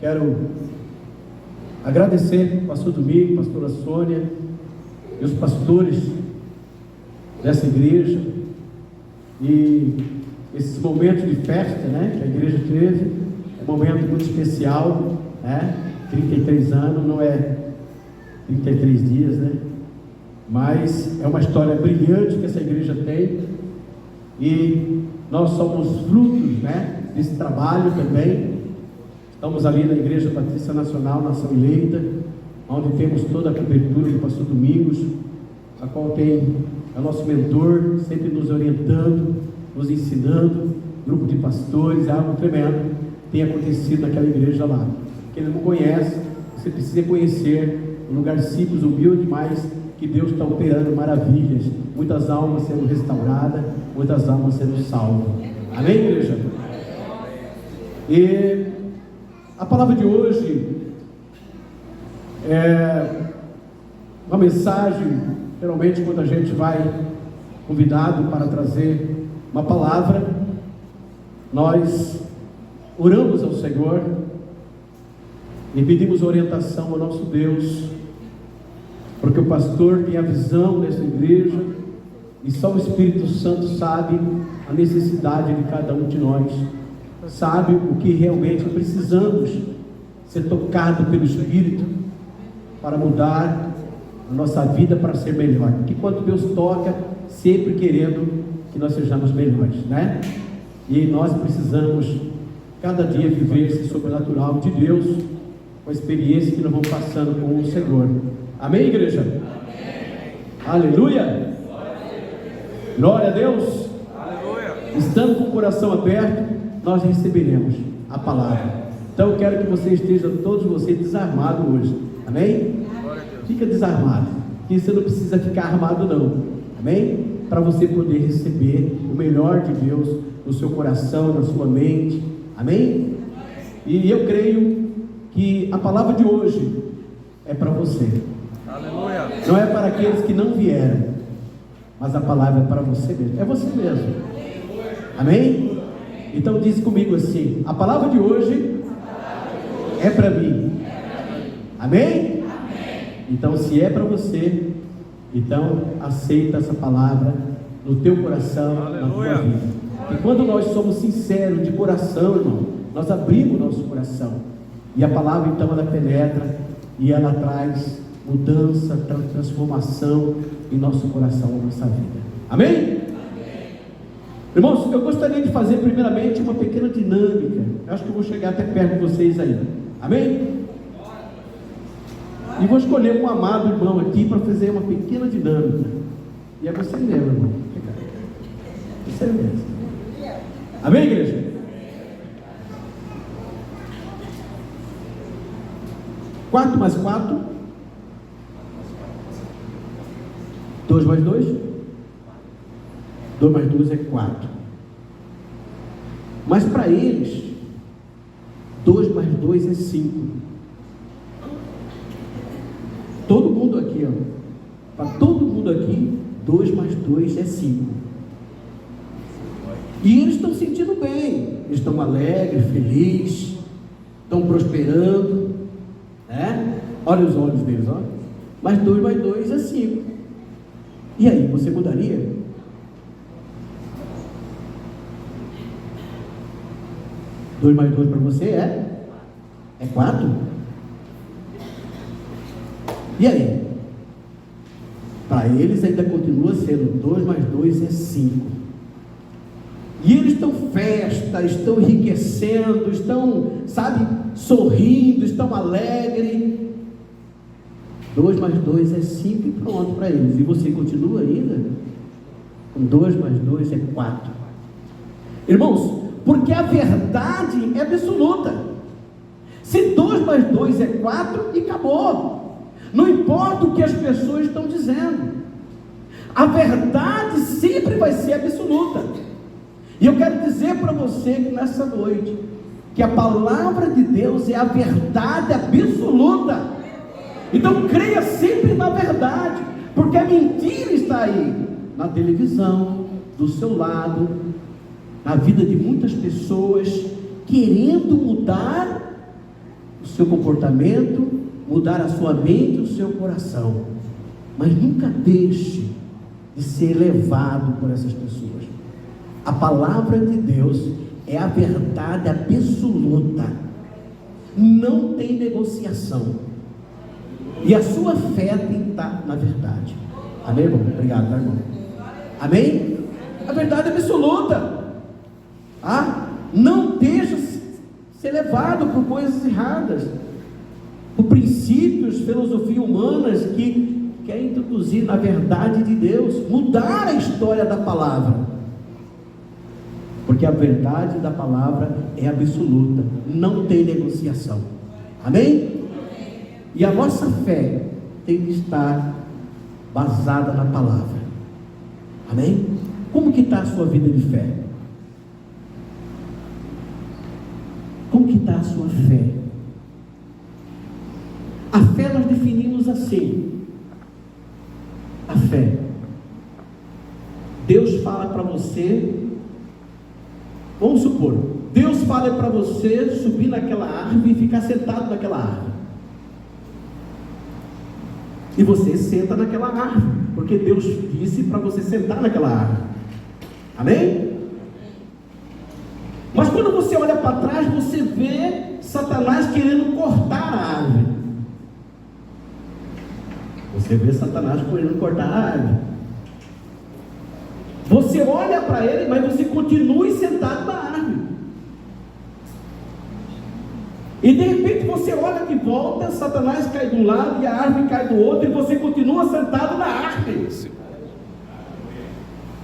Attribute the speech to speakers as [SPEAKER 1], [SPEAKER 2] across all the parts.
[SPEAKER 1] Quero agradecer ao pastor Domingo, pastora Sônia e os pastores dessa igreja, e esses momentos de festa, né, que a igreja teve, é um momento muito especial, né? 33 anos não é 33 dias, né? Mas é uma história brilhante que essa igreja tem, e nós somos frutos, né, desse trabalho também. Estamos ali na Igreja Batista Nacional, Nação Eleita, onde temos toda a cobertura do pastor Domingos, a qual tem o nosso mentor, sempre nos orientando, nos ensinando, grupo de pastores, algo tremendo tem acontecido naquela igreja lá. Quem não conhece, você precisa conhecer um lugar simples, humilde, mas que Deus está operando maravilhas, muitas almas sendo restauradas, muitas almas sendo salvas. Amém, igreja? E a palavra de hoje é uma mensagem. Geralmente, quando a gente vai convidado para trazer uma palavra, nós oramos ao Senhor e pedimos orientação ao nosso Deus, porque o pastor tem a visão dessa igreja e só o Espírito Santo sabe a necessidade de cada um de nós, sabe o que realmente precisamos ser tocado pelo Espírito para mudar a nossa vida para ser melhor. Porque quando Deus toca, sempre querendo que nós sejamos melhores, né? E nós precisamos cada dia viver esse sobrenatural de Deus, com a experiência que nós vamos passando com o Senhor. Amém, igreja? Amém. Aleluia! Glória a Deus! Aleluia! Estando com o coração aberto, nós receberemos a palavra. Então eu quero que você esteja, todos vocês, desarmados hoje. Amém? Fica desarmado, que você não precisa ficar armado não. Amém? Para você poder receber o melhor de Deus no seu coração, na sua mente. Amém? E eu creio que a palavra de hoje é para você. Aleluia. Não é para aqueles que não vieram, mas a palavra é para você mesmo. É você mesmo. Amém? Então diz comigo assim: a palavra de hoje é para mim. Amém? Então, se é para você, então aceita essa palavra no teu coração, na tua vida. E quando nós somos sinceros de coração, irmão, nós abrimos nosso coração, e a palavra então ela penetra e ela traz mudança, transformação em nosso coração, na nossa vida. Amém? Irmãos, eu gostaria de fazer primeiramente uma pequena dinâmica. Eu acho que eu vou chegar até perto de vocês aí. Amém? E vou escolher um amado irmão aqui para fazer uma pequena dinâmica. E é você mesmo, irmão. Você mesmo. Amém, igreja? Quatro mais 4. 2 mais 2. 2 mais 2 é 4. Mas para eles, 2 mais 2 é 5. Todo mundo aqui, ó, para todo mundo aqui, 2 mais 2 é 5. E eles estão sentindo bem, eles estão alegres, felizes, estão prosperando, né? Olha os olhos deles, ó. Mas 2 mais 2 é 5. E aí, você mudaria? Dois mais 2 para você é 4. E aí? Para eles ainda continua sendo 2 mais 2 é 5. E eles estão festa, estão enriquecendo, estão, sabe, sorrindo, estão alegres. 2 mais 2 é 5 e pronto para eles. E você continua ainda com 2 mais 2 é 4. Irmãos, porque a verdade é absoluta. Se 2 mais 2 é 4 e acabou. Não importa o que as pessoas estão dizendo, a verdade sempre vai ser absoluta. E eu quero dizer para você que nessa noite, que a palavra de Deus é a verdade absoluta. Então creia sempre na verdade, porque a mentira está aí, na televisão, do seu lado, na vida de muitas pessoas, querendo mudar seu comportamento, mudar a sua mente e o seu coração. Mas nunca deixe de ser levado por essas pessoas. A palavra de Deus é a verdade absoluta. Não tem negociação. E a sua fé tem que estar na verdade. Amém, irmão? Obrigado, tá, irmão? Amém? A verdade é absoluta. Não deixa ser levado por coisas erradas, por princípios, filosofias humanas que querem introduzir na verdade de Deus, mudar a história da palavra. Porque a verdade da palavra é absoluta, não tem negociação. Amém? E a nossa fé tem que estar basada na palavra. Amém? Como que está a sua vida de fé? Como que está a sua fé? A fé nós definimos assim. A fé. Deus fala para você, vamos supor, Deus fala para você subir naquela árvore e ficar sentado naquela árvore. E você senta naquela árvore, porque Deus disse para você sentar naquela árvore. Amém? Mas quando você olha para trás, você vê Satanás querendo cortar a árvore. Você vê Satanás querendo cortar a árvore. Você olha para ele, mas você continua sentado na árvore. E de repente você olha de volta, Satanás cai de um lado e a árvore cai do outro, e você continua sentado na árvore.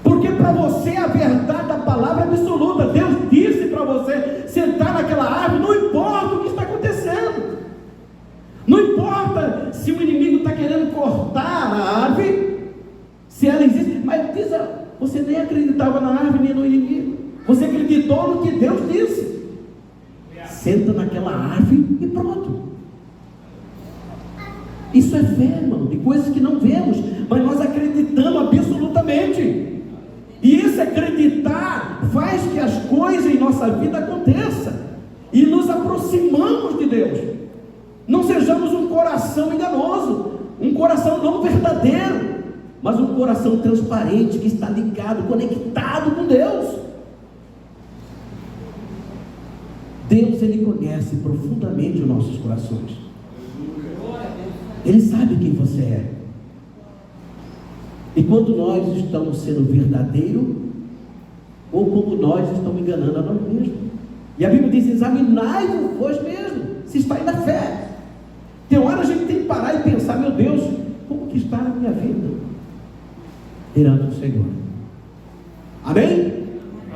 [SPEAKER 1] Porque para você a verdade da palavra é absoluta. Deus disse para você sentar naquela árvore, não importa o que está acontecendo. Não importa se o inimigo está querendo cortar a árvore, se ela existe. Mas diz, você nem acreditava na árvore nem no inimigo. Você acreditou no que Deus disse. Senta naquela árvore e pronto. Isso é fé, irmão, de coisas que não vemos, mas nós acreditamos absolutamente. E esse acreditar faz que as coisas em nossa vida aconteçam e nos aproximamos de Deus. Não sejamos um coração enganoso, um coração não verdadeiro, mas um coração transparente que está ligado, conectado com Deus. Deus, Ele conhece profundamente os nossos corações. Ele sabe quem você é. E quando nós estamos sendo verdadeiros, ou como nós estamos enganando a nós mesmos. E a Bíblia diz, examinai-vos vós mesmos, se está aí na fé. Tem hora a gente tem que parar e pensar, meu Deus, como que está a minha vida? Perante o Senhor. Amém?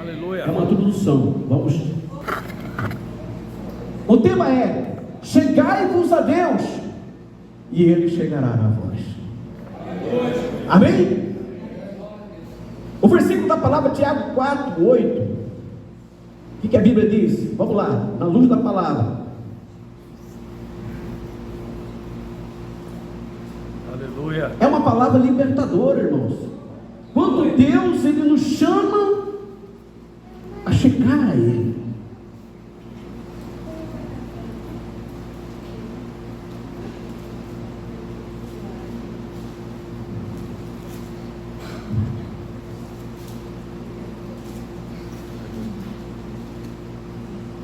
[SPEAKER 1] Aleluia. É uma introdução. Vamos. O tema é: chegai-vos a Deus, e Ele chegará a vós. Amém? O versículo da palavra, Tiago 4, 8. O que a Bíblia diz? Vamos lá, na luz da palavra. Aleluia. É uma palavra libertadora, irmãos. Quando Deus, Ele nos chama a chegar a Ele.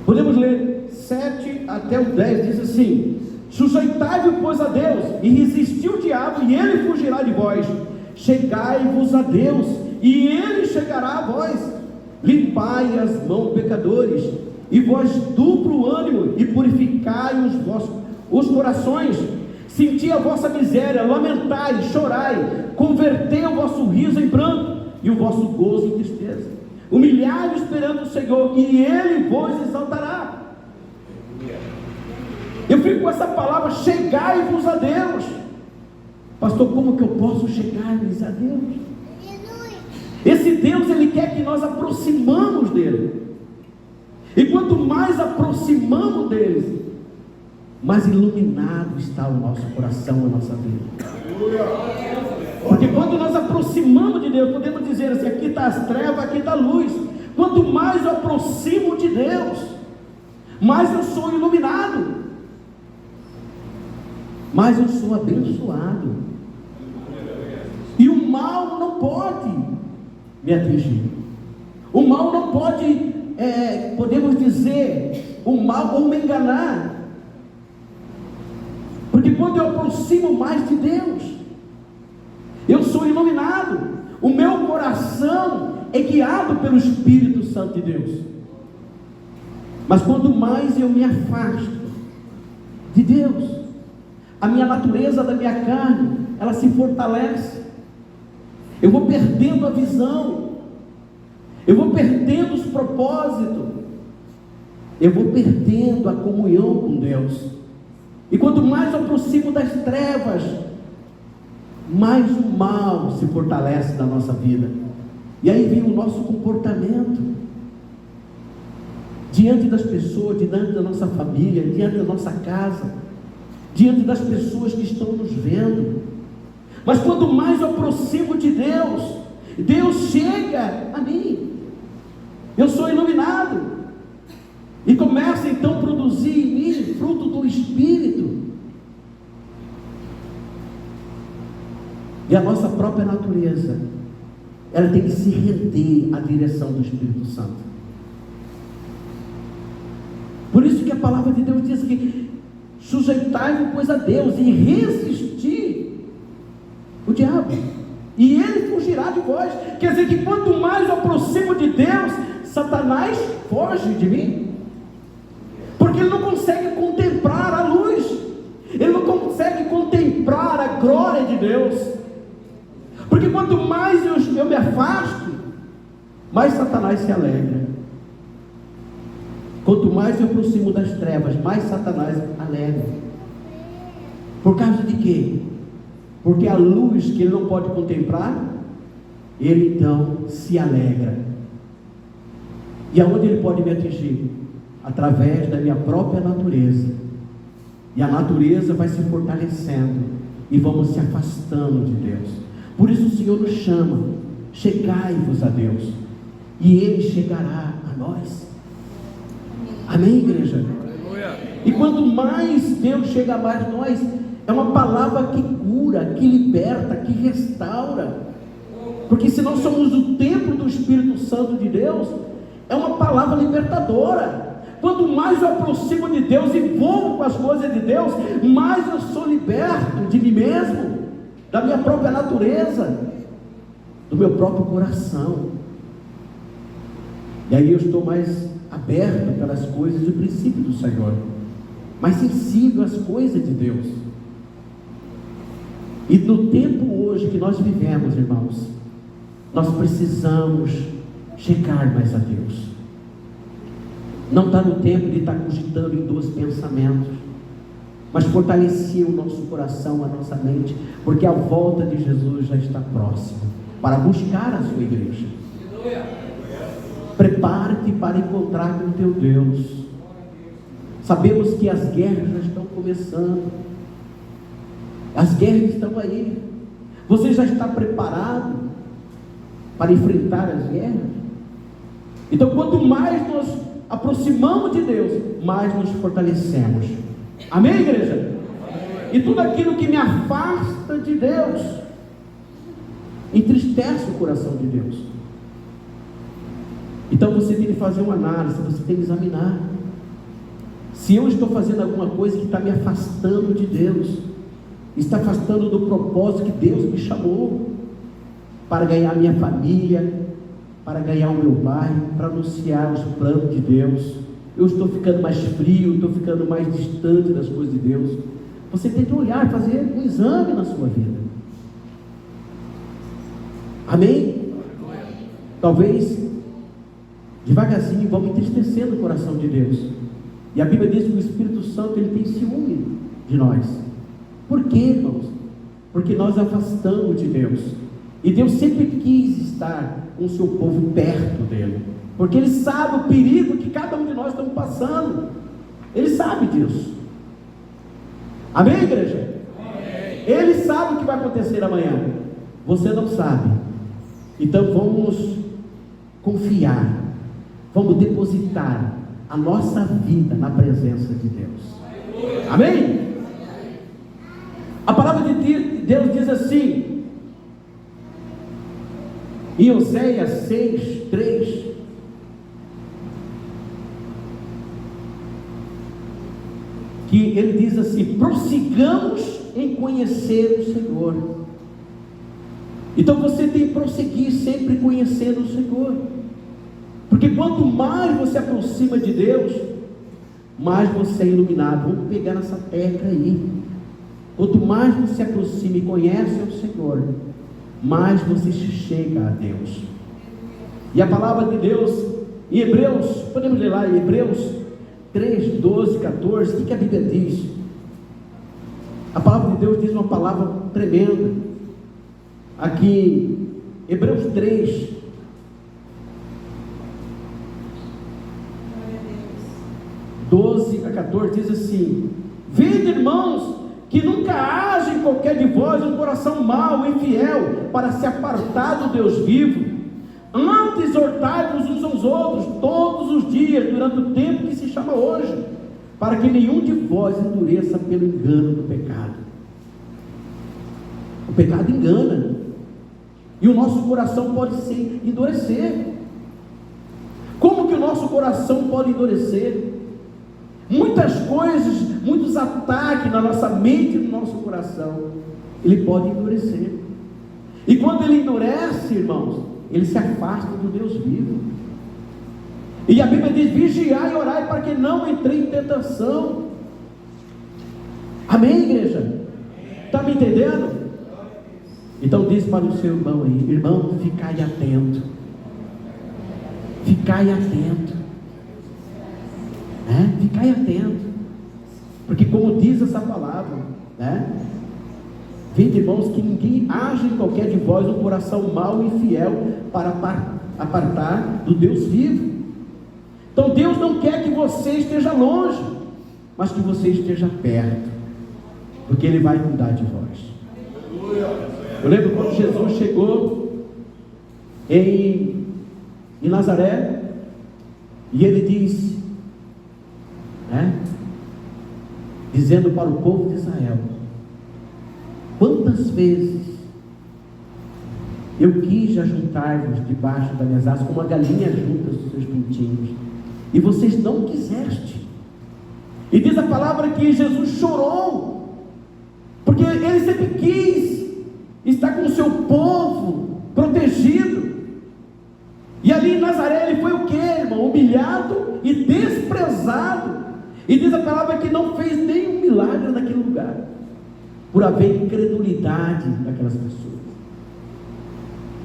[SPEAKER 1] Podemos ler 7 até o 10, diz assim: sujeitai-vos, pois, a Deus, e resisti o diabo, e ele fugirá de vós. Chegai-vos a Deus, e ele chegará a vós. Limpai as mãos, pecadores, e vós duplo ânimo, e purificai os corações. Senti a vossa miséria, lamentai, chorai, convertei o vosso riso em pranto, e o vosso gozo em tristeza. Humilhai-vos esperando o Senhor, e Ele vos exaltará. Eu fico com essa palavra, chegai-vos a Deus. Pastor, como que eu posso chegar-vos a Deus? Esse Deus, Ele quer que nós aproximamos dEle. E quanto mais aproximamos dEle, mais iluminado está o nosso coração, a nossa vida. Porque quando nós aproximamos de Deus, podemos dizer assim, aqui está as trevas, aqui está a luz. Quanto mais eu aproximo de Deus, mais eu sou iluminado. mais eu sou abençoado. E o mal não pode me atingir. O mal não pode, podemos dizer, o mal ou me enganar. Porque quando eu aproximo mais de Deus, eu sou iluminado. O meu coração é guiado pelo Espírito Santo de Deus. Mas quando mais eu me afasto de Deus, a minha natureza da minha carne, ela se fortalece. Eu vou perdendo a visão, eu vou perdendo os propósitos, eu vou perdendo a comunhão com Deus. E quanto mais eu aproximo das trevas, mais o mal se fortalece na nossa vida. E aí vem o nosso comportamento diante das pessoas, diante da nossa família, diante da nossa casa, diante das pessoas que estão nos vendo. Mas quanto mais eu aproximo de Deus, Deus chega a mim. Eu sou iluminado e começa então a produzir em mim fruto do Espírito. E a nossa própria natureza, ela tem que se render à direção do Espírito Santo. Por isso que a palavra de Deus diz que sujeitai-vos a Deus e resistir o diabo, e ele fugirá de vós. Quer dizer que quanto mais eu aproximo de Deus, Satanás foge de mim, porque ele não consegue contemplar a luz, ele não consegue contemplar a glória de Deus. Porque quanto mais eu me afasto, mais Satanás se alegra. Quanto mais eu aproximo das trevas, mais Satanás alegra. Por causa de quê? Porque a luz que ele não pode contemplar, ele então se alegra. E aonde ele pode me atingir? Através da minha própria natureza. E a natureza vai se fortalecendo e vamos se afastando de Deus. Por isso o Senhor nos chama: chegai-vos a Deus, e Ele chegará a nós. Amém, igreja? E quanto mais Deus chega mais a nós, é uma palavra que cura, que liberta, que restaura. Porque se nós somos o templo do Espírito Santo de Deus, é uma palavra libertadora. Quanto mais eu aproximo de Deus e envolvo com as coisas de Deus, mais eu sou liberto de mim mesmo, da minha própria natureza, do meu próprio coração. E aí eu estou mais aberto pelas coisas do princípio do Senhor, mais sensível às coisas de Deus. E no tempo hoje que nós vivemos, irmãos, nós precisamos chegar mais a Deus. Não está no tempo de estar cogitando em dois pensamentos, mas fortalecer o nosso coração, a nossa mente, porque a volta de Jesus já está próxima, para buscar a sua igreja. Prepare-te para encontrar com o teu Deus. Sabemos que as guerras já estão começando, as guerras estão aí. Você já está preparado para enfrentar as guerras? Então, quanto mais nós aproximamos de Deus, mais nos fortalecemos. Amém, igreja? E tudo aquilo que me afasta de Deus entristece o coração de Deus. Então você tem que fazer uma análise, você tem que examinar se eu estou fazendo alguma coisa que está me afastando de Deus, está afastando do propósito que Deus me chamou para ganhar minha família, para ganhar o meu bairro, para anunciar os planos de Deus. Eu estou ficando mais frio, estou ficando mais distante das coisas de Deus. Você tem que olhar, fazer um exame na sua vida. Amém? Talvez devagarzinho vamos entristecendo o coração de Deus. E a Bíblia diz que o Espírito Santo, ele tem ciúme de nós. Por quê, irmãos? Porque nós afastamos de Deus. E Deus sempre quis estar com o seu povo perto dele, porque Ele sabe o perigo que cada um de nós estamos passando. Ele sabe disso. Amém, igreja? Amém. Ele sabe o que vai acontecer amanhã. Você não sabe. Então vamos confiar, vamos depositar a nossa vida na presença de Deus. Amém? palavra de Deus diz assim, em Oséias 6:3, que ele diz assim: prossigamos em conhecer o Senhor. Então você tem que prosseguir sempre conhecendo o Senhor, porque quanto mais você aproxima de Deus, mais você é iluminado. Vamos pegar nessa tecla aí. Quanto mais você aproxima e conhece o Senhor, mais você chega a Deus. E a palavra de Deus em Hebreus, podemos ler lá em Hebreus 3, 12, 14, o que a Bíblia diz? A palavra de Deus diz uma palavra tremenda aqui, Hebreus 3, 12 a 14, diz assim: vede, irmãos, que nunca haja em qualquer de vós um coração mau e infiel para se apartar do Deus vivo. Antes exortai-vos uns aos outros todos os dias, durante o tempo que se chama hoje, para que nenhum de vós endureça pelo engano do pecado. O pecado engana, e o nosso coração pode se endurecer. Como que o nosso coração pode endurecer? Muitas coisas, muitos ataques na nossa mente e no nosso coração, ele pode endurecer. E quando ele endurece, irmãos, ele se afasta do Deus vivo. E a Bíblia diz: vigiai e orai para que não entre em tentação. Amém, igreja? Está me entendendo? Então diz para o seu irmão aí: irmão, ficai atento. Ficai atento. Ficai atento, porque como diz essa palavra, vede, irmãos, que ninguém haja em qualquer de vós um coração mau e infiel para apartar do Deus vivo. Então Deus não quer que você esteja longe, mas que você esteja perto, porque Ele vai cuidar de vós. Eu lembro quando Jesus chegou em Nazaré, e Ele disse, dizendo para o povo de Israel: quantas vezes eu quis ajuntar-vos debaixo das minhas asas, como a galinha junta os seus pintinhos, e vocês não quisestes. E diz a palavra que Jesus chorou, porque Ele sempre quis estar com o seu povo protegido. E ali em Nazaré Ele foi o que, irmão? Humilhado e desprezado. E diz a palavra que não fez nenhum milagre naquele lugar, por haver incredulidade daquelas pessoas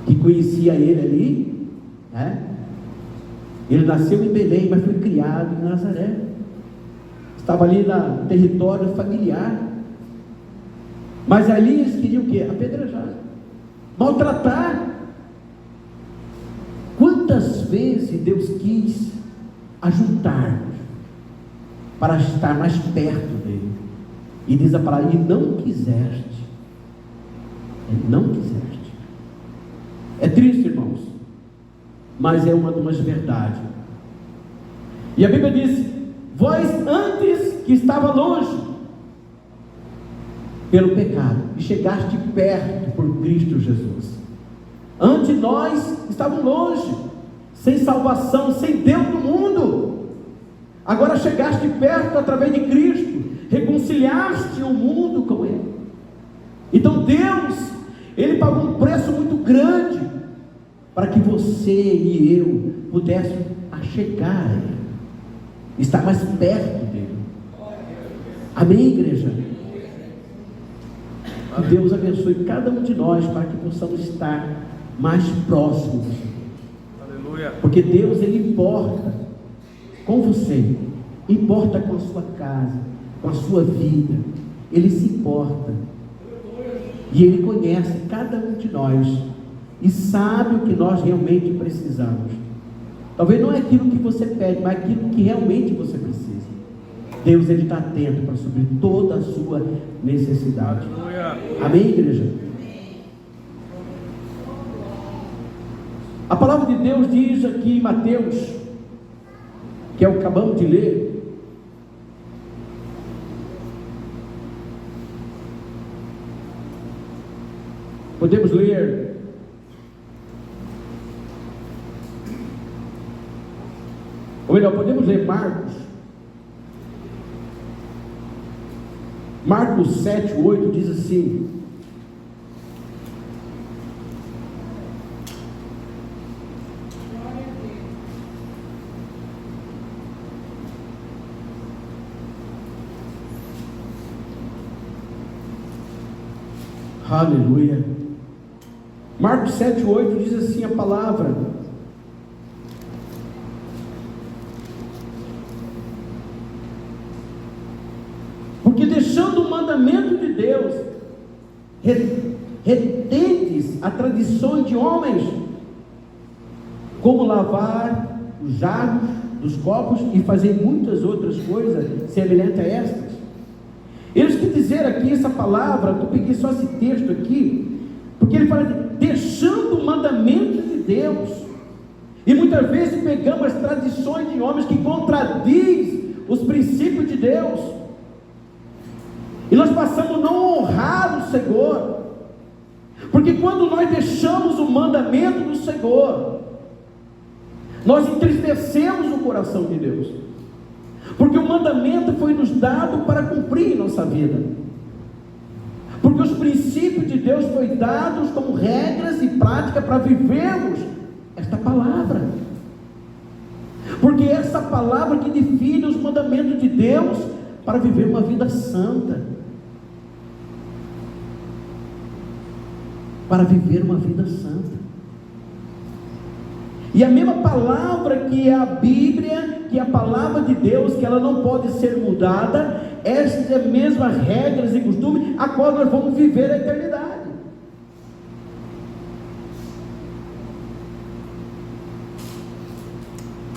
[SPEAKER 1] que conhecia Ele ali, Ele nasceu em Belém, mas foi criado em Nazaré, estava ali no território familiar, mas ali eles queriam o quê? Apedrejar, maltratar. Quantas vezes Deus quis ajuntar-nos para estar mais perto dele, e diz a palavra: e não quiseste. Não quiseste. É triste, irmãos, mas é uma verdade. E a Bíblia diz: vós antes que estava longe pelo pecado, e chegaste perto por Cristo Jesus. Antes nós estávamos longe, sem salvação, sem Deus no mundo. Agora chegaste perto através de Cristo, reconciliaste o mundo com Ele. Então Deus, Ele pagou um preço muito grande para que você e eu pudéssemos chegar a Ele, estar mais perto dEle. Amém, igreja? Que Deus abençoe cada um de nós para que possamos estar mais próximos. Aleluia. Porque Deus, Ele importa com você, importa com a sua casa, com a sua vida. Ele se importa, e Ele conhece cada um de nós, e sabe o que nós realmente precisamos. Talvez não é aquilo que você pede, mas aquilo que realmente você precisa. Deus, Ele está atento para suprir toda a sua necessidade. Amém, igreja? A palavra de Deus diz aqui em Mateus, que é o que acabamos de ler, Podemos ler podemos ler Marcos 7, 8 diz assim: aleluia. Marcos 7, 8 diz assim a palavra: porque deixando o mandamento de Deus, retendes a tradição de homens, como lavar os jarros dos copos e fazer muitas outras coisas semelhantes a estas. Eles que dizer aqui essa palavra, eu peguei só esse texto aqui, porque ele fala de deixando o mandamento de Deus, e muitas vezes pegamos as tradições de homens que contradizem os princípios de Deus, e nós passamos a não honrar o Senhor, porque quando nós deixamos o mandamento do Senhor, nós entristecemos o coração de Deus, porque o mandamento foi nos dado para cumprir em nossa vida, porque os princípios de Deus foram dados como regras e práticas para vivermos esta palavra, porque é essa palavra que define os mandamentos de Deus para viver uma vida santa, para viver uma vida santa. E a mesma palavra que é a Bíblia, que é a palavra de Deus, que ela não pode ser mudada, estas mesmas regras e costumes, a qual nós vamos viver a eternidade.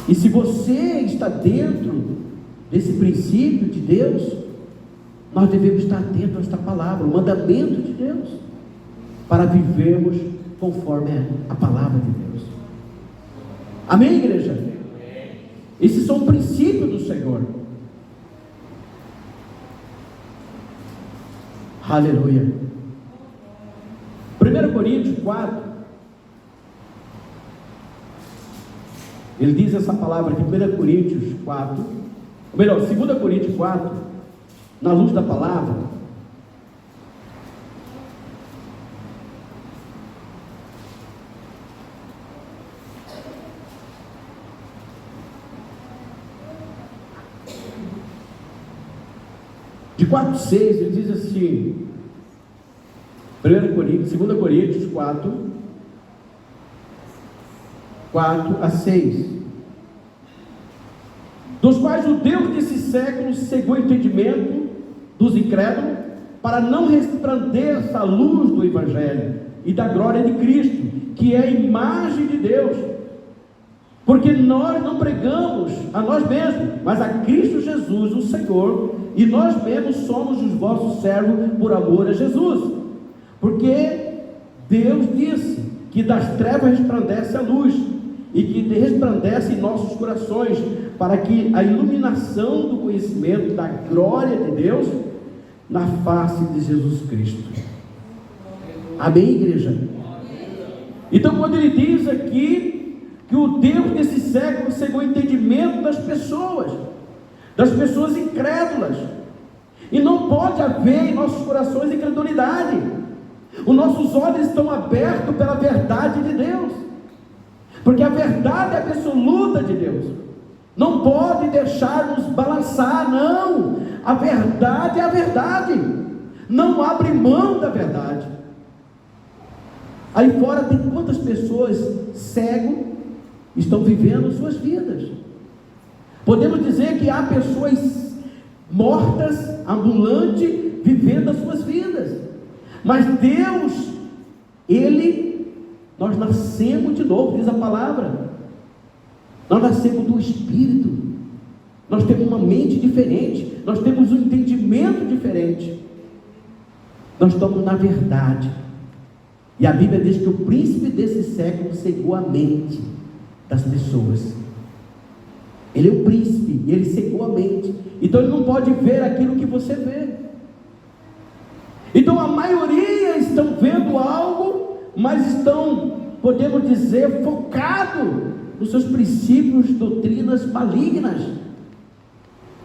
[SPEAKER 1] E se você está dentro desse princípio de Deus, nós devemos estar atentos a esta palavra, o mandamento de Deus, para vivermos conforme a palavra de Deus. Amém, igreja? Esses são princípios do Senhor. Aleluia. 1 Coríntios 4, ele diz essa palavra aqui, 1 Coríntios 4, ou melhor, 2 Coríntios 4, na luz da palavra. De 4,6 ele diz assim, 2 Coríntios 4, 4 a 6, dos quais o Deus desse século cegou o entendimento dos incrédulos, para não resplandecer a luz do Evangelho e da glória de Cristo, que é a imagem de Deus, porque nós não pregamos a nós mesmos, mas a Cristo Jesus, o Senhor, e nós mesmos somos os vossos servos por amor a Jesus, porque Deus disse que das trevas resplandece a luz, e que resplandece em nossos corações, para que a iluminação do conhecimento da glória de Deus na face de Jesus Cristo. Amém, igreja? Então, quando ele diz aqui que o Deus desse século cegou o entendimento das pessoas incrédulas, e não pode haver em nossos corações incredulidade. Os nossos olhos estão abertos pela verdade de Deus, porque a verdade é absoluta de Deus, não pode deixar-nos balançar, não. A verdade é a verdade, não abre mão da verdade. Aí fora tem quantas pessoas cegas estão vivendo suas vidas. Podemos dizer que há pessoas mortas, ambulantes, vivendo as suas vidas, mas Deus, nós nascemos de novo, diz a palavra, nós nascemos do Espírito, nós temos uma mente diferente, nós temos um entendimento diferente, nós estamos na verdade, e a Bíblia diz que o príncipe desse século cegou a mente das pessoas. Ele é o príncipe, e ele cegou a mente, então ele não pode ver aquilo que você vê. Então a maioria estão vendo algo mas estão, podemos dizer, focados nos seus princípios, doutrinas malignas.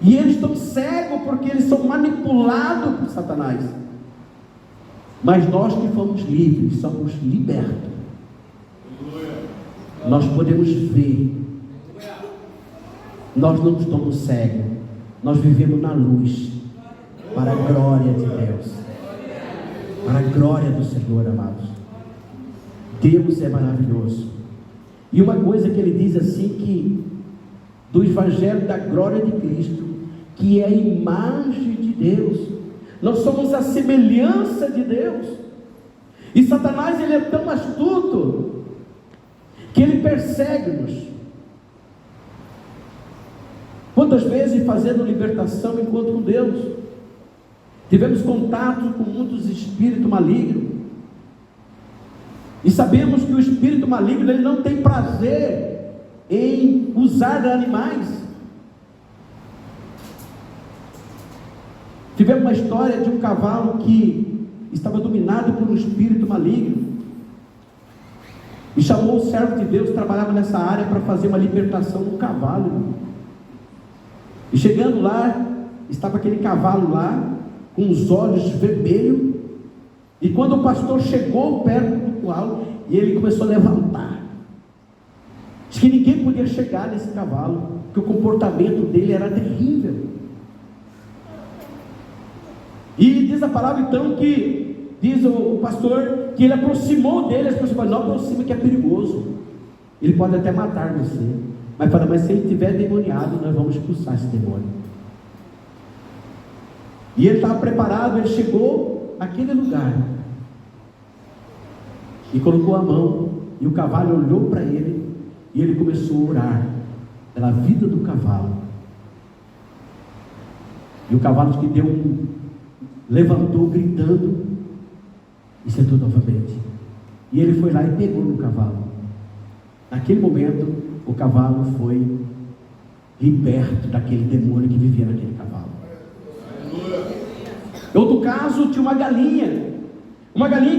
[SPEAKER 1] E eles estão cegos porque eles são manipulados por Satanás. Mas nós que fomos livres, somos libertos. Nós podemos ver. Nós não estamos cegos. Nós vivemos na luz. Para a glória de Deus. Para a glória do Senhor, amados. Deus é maravilhoso. E uma coisa que ele diz assim, que do Evangelho da glória de Cristo, que é a imagem de Deus, nós somos a semelhança de Deus. E Satanás, ele é tão astuto, que ele persegue-nos. Quantas vezes fazendo libertação enquanto com Deus, tivemos contato com muitos espíritos malignos, e sabemos que o espírito maligno, ele não tem prazer em usar animais. Tivemos uma história de um cavalo que estava dominado por um espírito maligno, e chamou o servo de Deus que trabalhava nessa área para fazer uma libertação no cavalo. E chegando lá, estava aquele cavalo lá, com os olhos vermelhos, e quando o pastor chegou perto do cavalo, e ele começou a levantar, diz que ninguém podia chegar nesse cavalo, porque o comportamento dele era terrível. E diz a palavra então que, diz o pastor, que ele aproximou dele, as pessoas falaram, não aproxima que é perigoso, ele pode até matar você. Mas fala, mas se ele estiver demoniado, nós vamos expulsar esse demônio. E ele estava preparado, ele chegou naquele lugar, e colocou a mão, e o cavalo olhou para ele, e ele começou a orar pela vida do cavalo. E o cavalo que levantou gritando, e sentou novamente. E ele foi lá e pegou no cavalo. Naquele momento, o cavalo foi liberto daquele demônio que vivia naquele cavalo. Em outro caso, tinha uma galinha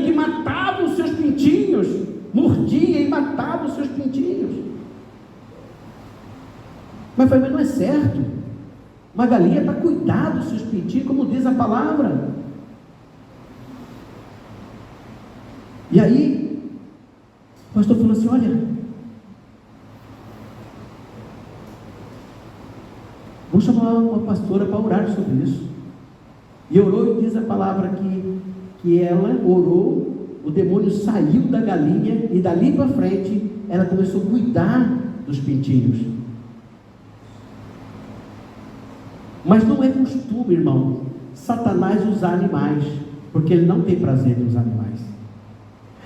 [SPEAKER 1] que matava os seus pintinhos, mordia e matava os seus pintinhos. Mas não é certo. Uma galinha é para cuidar dos seus pintinhos, como diz a palavra. E aí, o pastor falou assim, olha, vou chamar uma pastora para orar sobre isso. E orou, e diz a palavra que ela orou, o demônio saiu da galinha, e dali para frente, ela começou a cuidar dos pintinhos. Mas não é costume, irmão, Satanás usar animais, porque ele não tem prazer nos animais.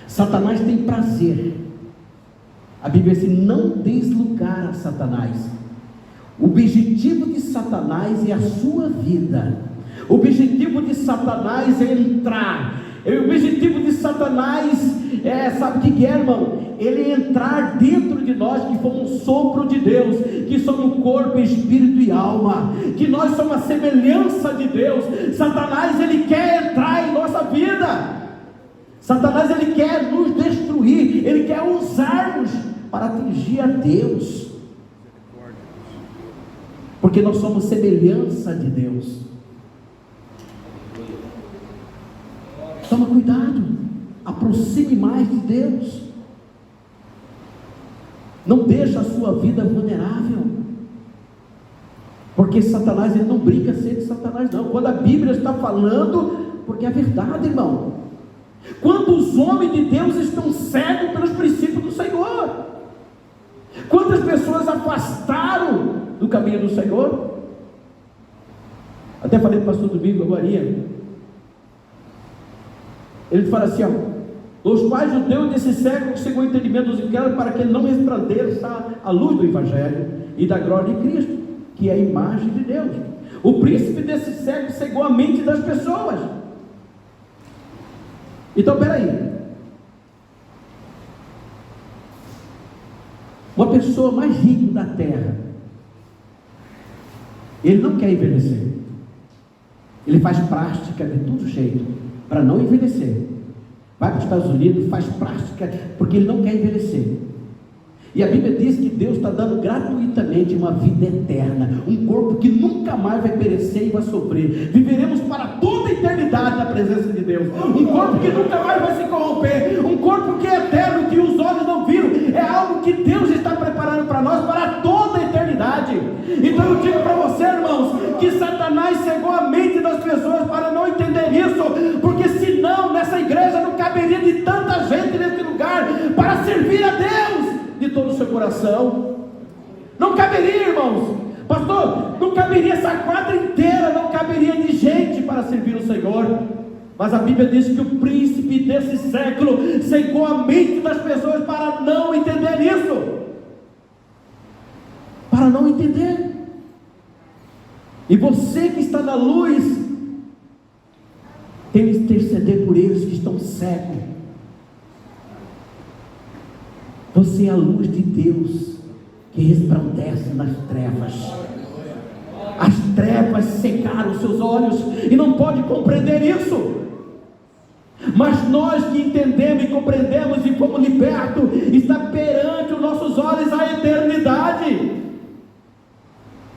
[SPEAKER 1] Satanás tem prazer. A Bíblia diz, não deis lugar a Satanás. O objetivo de Satanás é a sua vida. O objetivo de Satanás é entrar. O objetivo de Satanás sabe o que é, irmão? Ele entrar dentro de nós, que fomos um sopro de Deus, que somos corpo, espírito e alma, que nós somos a semelhança de Deus. Satanás, ele quer entrar em nossa vida. Satanás, ele quer nos destruir, ele quer usar-nos para atingir a Deus, porque nós somos semelhança de Deus. Toma cuidado, aproxime mais de Deus, não deixe a sua vida vulnerável, porque Satanás, ele não brinca a ser de Satanás não, quando a Bíblia está falando, porque é verdade, irmão. Quando os homens de Deus estão cegos pelos princípios do Senhor, quantas pessoas afastaram do caminho do Senhor? Até falei para o pastor Domingo agora, ele fala assim, dos quais o Deus desse século cegou o entendimento dos incrédulos, para que ele não resplandeça a luz do Evangelho e da glória de Cristo, que é a imagem de Deus. O príncipe desse século cegou a mente das pessoas. Então, peraí, uma pessoa mais rica da terra, ele não quer envelhecer, ele faz prática de todo jeito para não envelhecer, vai para os Estados Unidos, faz plástica, porque ele não quer envelhecer. E a Bíblia diz que Deus está dando gratuitamente uma vida eterna, um corpo que nunca mais vai perecer e vai sofrer. Viveremos para toda a eternidade na presença de Deus. Um corpo que nunca mais vai se corromper, um corpo que é eterno, que os olhos não viram. É algo que Deus está preparando para nós para toda a eternidade. Então eu digo para você, irmãos, que Satanás cegou a mente das pessoas para não entender isso, porque senão nessa igreja não caberia de tanta gente nesse lugar para servir a Deus de todo o seu coração. Não caberia, irmãos. Pastor, não caberia essa quadra inteira, não caberia de gente para servir o Senhor. Mas a Bíblia diz que o príncipe desse século cegou a mente das pessoas para não entender isso, para não entender. E você que está na luz tem que interceder por eles que estão cegos. Você é a luz de Deus que resplandece nas trevas. As trevas cegaram os seus olhos e não pode compreender isso. Mas nós que entendemos e compreendemos e fomos libertos, está perante os nossos olhos a eternidade.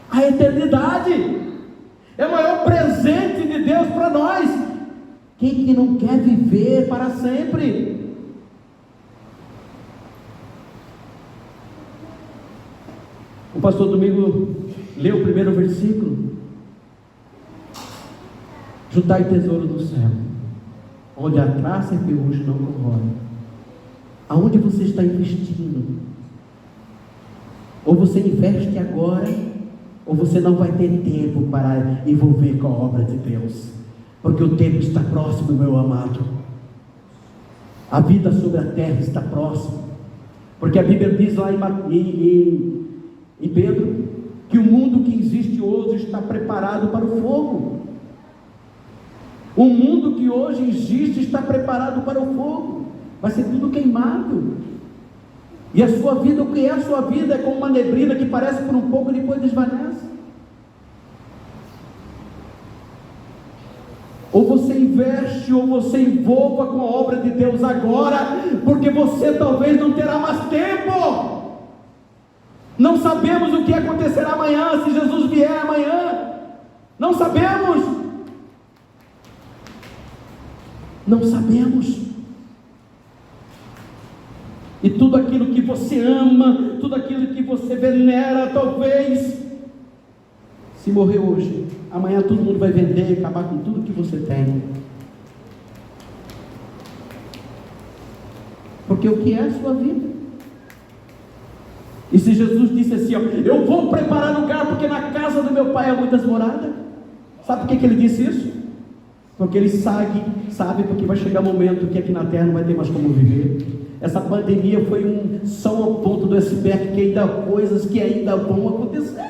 [SPEAKER 1] A eternidade é o maior presente de Deus para nós. Quem que não quer viver para sempre? O pastor Domingo leu o primeiro versículo: juntai tesouro no céu, onde a traça e ferrugem não corrói. Aonde você está investindo? Ou você investe agora, ou você não vai ter tempo para envolver com a obra de Deus, porque o tempo está próximo, meu amado. A vida sobre a terra está próxima, porque a Bíblia diz lá em Pedro, que o mundo que existe hoje está preparado para o fogo. O mundo que hoje existe está preparado para o fogo. Vai ser tudo queimado. E a sua vida, o que é a sua vida? É como uma neblina que parece por um pouco e depois desvanece. Ou você investe, ou você envolva com a obra de Deus agora, porque você talvez não terá mais tempo. Não sabemos o que acontecerá amanhã, se Jesus vier amanhã. Não sabemos. Não sabemos. E tudo aquilo que você ama, tudo aquilo que você venera, talvez, se morrer hoje, amanhã todo mundo vai vender e acabar com tudo que você tem. Porque o que é a sua vida? E se Jesus disse assim, ó, eu vou preparar lugar, porque na casa do meu pai há muitas moradas. Sabe por que ele disse isso? Porque ele sabe porque vai chegar um momento que aqui na terra não vai ter mais como viver. Essa pandemia foi só um ponto do iceberg, que ainda há coisas que ainda vão acontecer.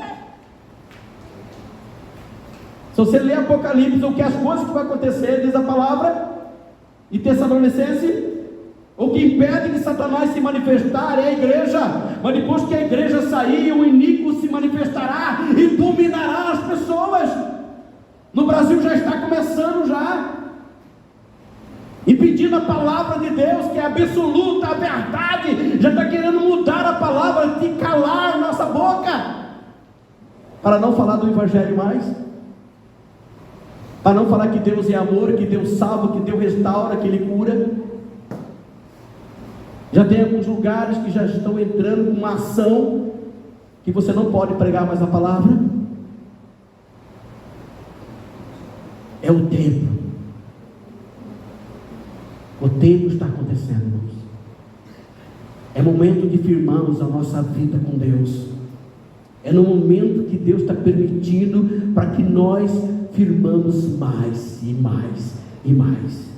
[SPEAKER 1] Se você ler Apocalipse, o que as coisas que vão acontecer, diz a palavra, e Tessalonicenses, o que impede de Satanás se manifestar é a igreja. Mas depois que a igreja sair, o iníquo se manifestará e dominará as pessoas. No Brasil já está começando já, impedindo a palavra de Deus, que é absoluta, a verdade, já está querendo mudar a palavra, de calar nossa boca, para não falar do evangelho mais, para não falar que Deus é amor, que Deus salva, que Deus restaura, que Ele cura. Já tem alguns lugares que já estão entrando com uma ação que você não pode pregar mais a palavra. É o tempo. O tempo está acontecendo, irmãos. É momento de firmarmos a nossa vida com Deus. É no momento que Deus está permitindo para que nós firmamos mais e mais e mais.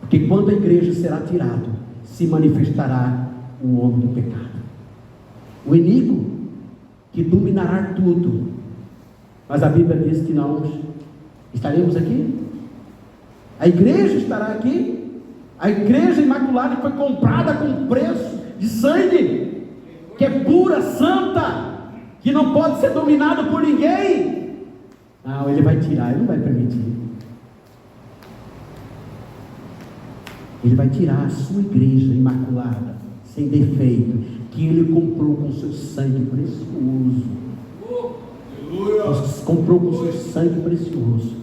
[SPEAKER 1] Porque quando a igreja será tirada, se manifestará o homem do pecado, o iníquo, que dominará tudo. Mas a Bíblia diz que nós estaremos aqui, a igreja estará aqui, a igreja imaculada que foi comprada com preço de sangue, que é pura, santa, que não pode ser dominada por ninguém. Não, Ele vai tirar, Ele não vai permitir. Ele vai tirar a sua igreja imaculada, sem defeito, que Ele comprou com seu sangue precioso. Comprou com seu sangue precioso.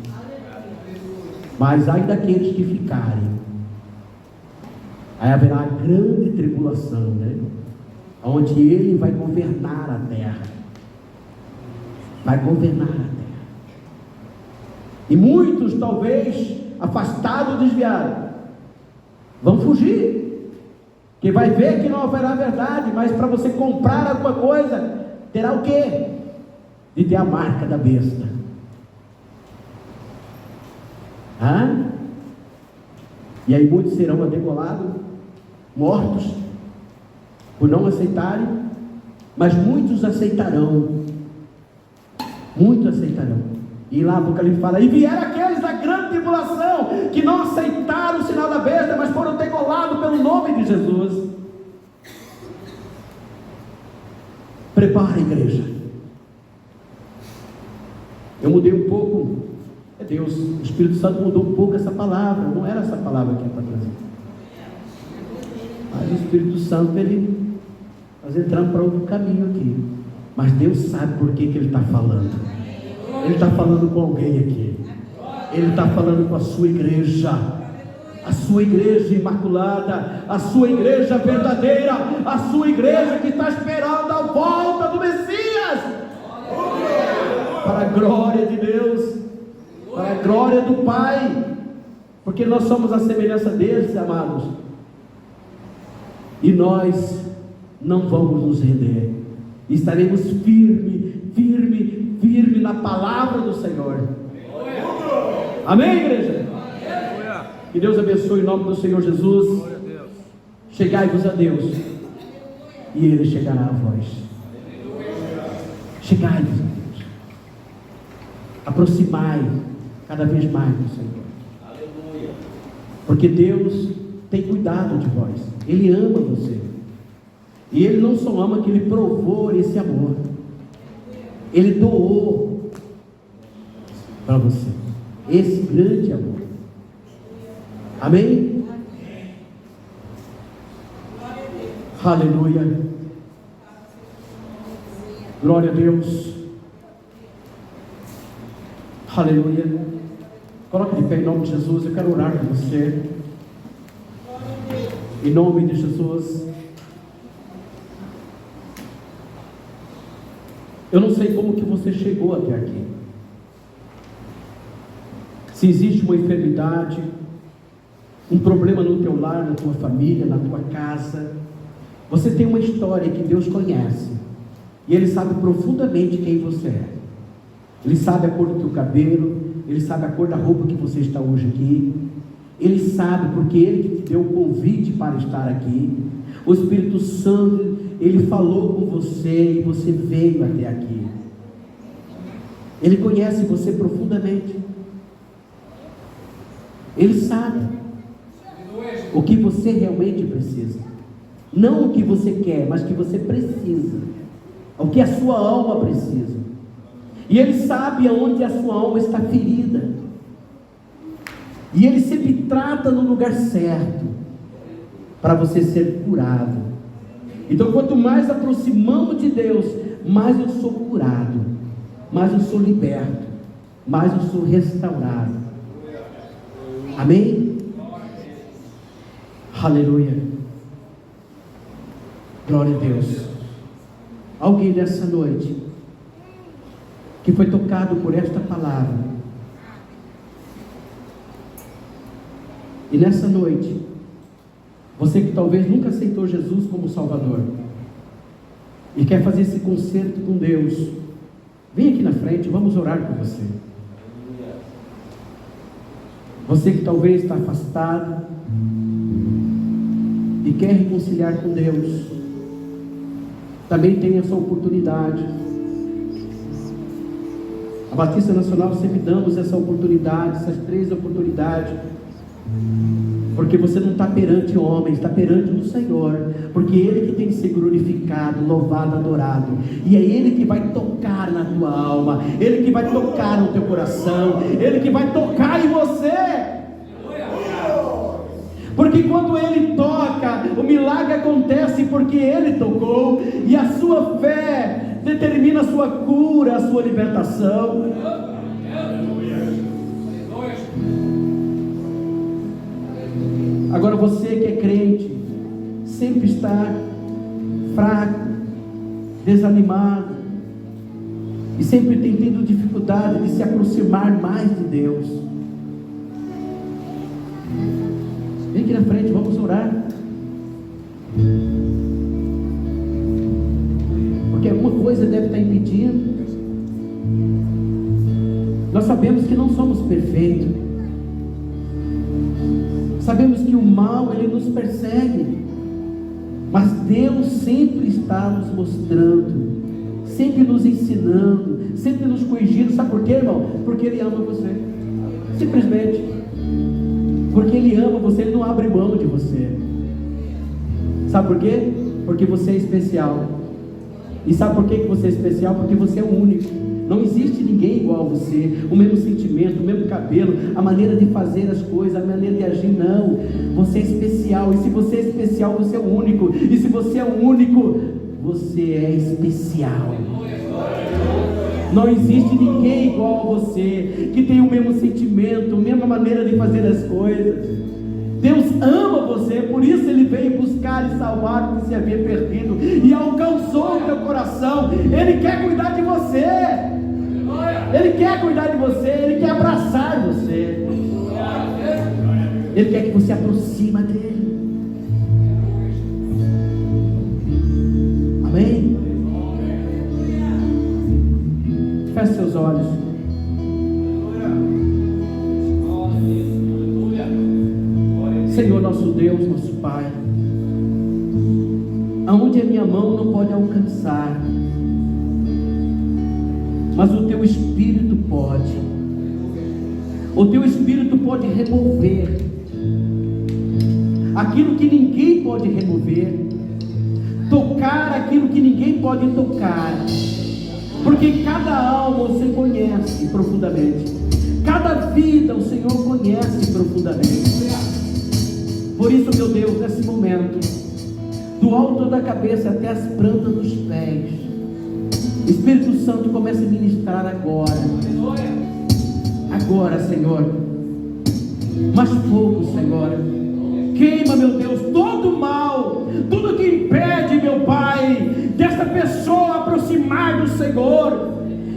[SPEAKER 1] Mas ai daqueles que ficarem, aí haverá grande tribulação, né? Onde Ele vai governar a terra. Vai governar a terra. E muitos, talvez, afastados, desviados, vão fugir. Que vai ver que não haverá verdade. Mas para você comprar alguma coisa, terá o quê? De ter a marca da besta. E aí muitos serão adegolados, mortos, por não aceitarem. Mas muitos aceitarão. Muitos aceitarão. E lá Apocalipse fala: e vieram aqueles da grande tribulação, que não aceitaram o sinal da besta, mas foram degolados pelo nome de Jesus. Prepara a igreja. Eu mudei um pouco. Deus, o Espírito Santo mudou um pouco essa palavra. Não era essa palavra que era para trazer. Mas o Espírito Santo, nós entramos para outro caminho aqui. Mas Deus sabe por que Ele está falando. Ele está falando com alguém aqui. Ele está falando com a sua igreja. A sua igreja imaculada. A sua igreja verdadeira. A sua igreja que está esperando a volta do Messias. Para a glória de Deus. Para a glória do Pai. Porque nós somos a semelhança deles, amados. E nós não vamos nos render. Estaremos firme na palavra do Senhor. Amém, igreja? Que Deus abençoe em nome do Senhor Jesus. Chegai-vos a Deus, e Ele chegará a vós. Chegai-vos a Deus. Aproximai cada vez mais do Senhor. Porque Deus tem cuidado de vós. Ele ama você. E Ele não só ama, que Ele provou esse amor. Ele doou para você esse grande amor. Amém? Aleluia. Glória a Deus. Aleluia. Coloque de pé em nome de Jesus. Eu quero orar por você. Em nome de Jesus. Eu não sei como que você chegou até aqui. Se existe uma enfermidade, um problema no teu lar, na tua família, na tua casa. Você tem uma história que Deus conhece. E Ele sabe profundamente quem você é. Ele sabe a cor do teu cabelo. Ele sabe a cor da roupa que você está hoje aqui. Ele sabe porque Ele que te deu o convite para estar aqui. O Espírito Santo, Ele falou com você e você veio até aqui. Ele conhece você profundamente. Ele sabe o que você realmente precisa. Não o que você quer, mas o que você precisa. O que a sua alma precisa. E Ele sabe aonde a sua alma está ferida. E Ele sempre trata no lugar certo, para você ser curado. Então, quanto mais aproximamos de Deus, mais eu sou curado, mais eu sou liberto, mais eu sou restaurado. Amém? Aleluia. Glória a Deus. Alguém nessa noite que foi tocado por esta palavra, e nessa noite, você que talvez nunca aceitou Jesus como Salvador e quer fazer esse concerto com Deus, vem aqui na frente, vamos orar por você. Você que talvez está afastado e quer reconciliar com Deus, também tem essa oportunidade. A Batista Nacional sempre damos essa oportunidade, essas 3 oportunidades, porque você não está perante homens, está perante o Senhor, porque Ele que tem que ser glorificado, louvado, adorado, e é Ele que vai tocar na tua alma, Ele que vai tocar no teu coração, Ele que vai tocar em você, porque que quando Ele toca, o milagre acontece porque Ele tocou, e a sua fé determina a sua cura, a sua libertação. Agora você que é crente, sempre está fraco, desanimado, e sempre tem tido dificuldade de se aproximar mais de Deus. Vem aqui na frente, vamos orar. Porque alguma coisa deve estar impedindo. Nós sabemos que não somos perfeitos. Sabemos que o mal, ele nos persegue. Mas Deus sempre está nos mostrando, sempre nos ensinando, sempre nos corrigindo. Sabe por quê, irmão? Porque Ele ama você. Simplesmente. Porque Ele ama você, Ele não abre mão de você. Sabe por quê? Porque você é especial. E sabe por que você é especial? Porque você é o único. Não existe ninguém igual a você. O mesmo sentimento, o mesmo cabelo, a maneira de fazer as coisas, a maneira de agir, não. Você é especial. E se você é especial, você é o único. E se você é o único, você é especial. Não existe ninguém igual a você, que tem o mesmo sentimento, a mesma maneira de fazer as coisas. Deus ama você, por isso Ele veio buscar e salvar o que se havia perdido, e alcançou o teu coração. Ele quer cuidar de você, Ele quer cuidar de você, Ele quer abraçar você, Ele quer que você aproxima dEle. Amém? Feche seus olhos. Senhor, nosso Deus, nosso Pai, aonde a minha mão não pode alcançar, mas o Teu Espírito pode. O Teu Espírito pode remover aquilo que ninguém pode remover, tocar aquilo que ninguém pode tocar, porque cada alma o Senhor conhece profundamente, cada vida o Senhor conhece profundamente. Por isso, meu Deus, nesse momento, do alto da cabeça até as plantas dos pés, Espírito Santo, começa a ministrar agora. Agora, Senhor, mais fogo, Senhor, queima, meu Deus, todo mal, tudo que impede, meu Pai, dessa pessoa aproximar do Senhor.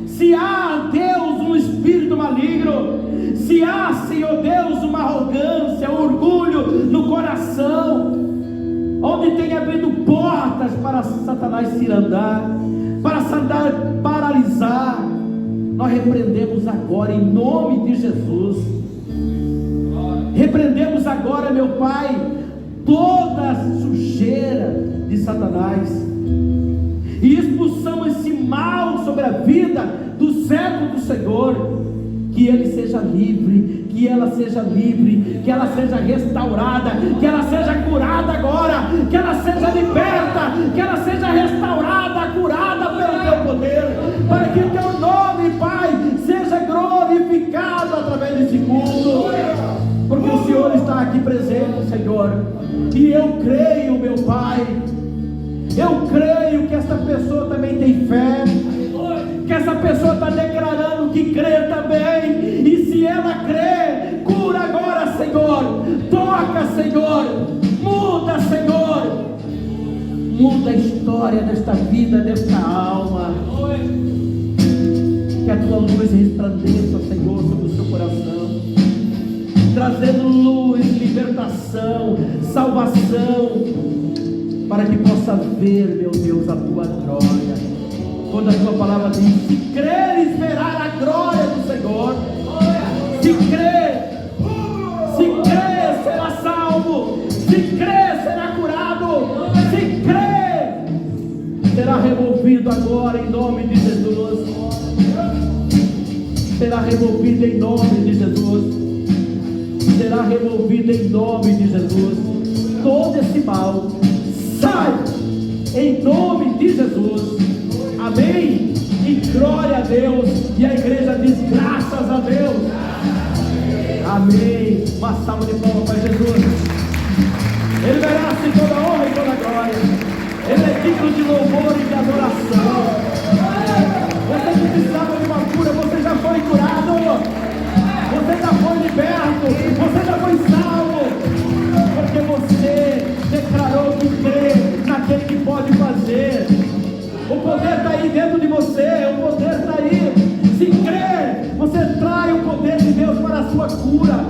[SPEAKER 1] Se há, Deus, um espírito maligno, se há, Senhor Deus, uma arrogância, um orgulho no coração, onde tem abrido portas para Satanás se andar, para Satanás paralisar, nós repreendemos agora em nome de Jesus. Repreendemos agora, meu Pai, toda a sujeira de Satanás, e expulsamos esse mal sobre a vida do servo do Senhor. Que ele seja livre, que ela seja livre, que ela seja restaurada, que ela seja curada agora, que ela seja liberta, que ela seja restaurada, curada pelo Teu poder, para que o Teu nome, Pai, seja glorificado através desse culto, porque o Senhor está aqui presente, Senhor, e eu creio, meu Pai, eu creio que essa pessoa também tem fé, que essa pessoa está declarando que crê também, e se ela crê, cura agora, Senhor, toca, Senhor, muda, Senhor, muda a história desta vida, desta alma, que a Tua luz resplandeça, Senhor, sobre o seu coração, trazendo luz, libertação, salvação, para que possa ver, meu Deus, a Tua glória. Quando a Tua palavra diz: se creres, verás a glória do Senhor. Se crer, será salvo. Se crer, será curado. Se crer, será removido agora em nome de Jesus. Será removido em nome de Jesus. Será removido em nome de Jesus. Todo esse mal sai em nome de Jesus. Amém? E glória a Deus. E a igreja diz: graças a Deus. Amém. Uma salva de palmas para Jesus. Ele merece toda a honra e toda a glória. Ele é digno de louvor e de adoração. Você que precisava de uma cura, você já foi curado. Você já foi liberto. Você já foi salvo. Porque você declarou que crê naquele que pode fazer. O poder está aí dentro de você. O poder está aí. Se crer, você trai o poder de Deus para a sua cura.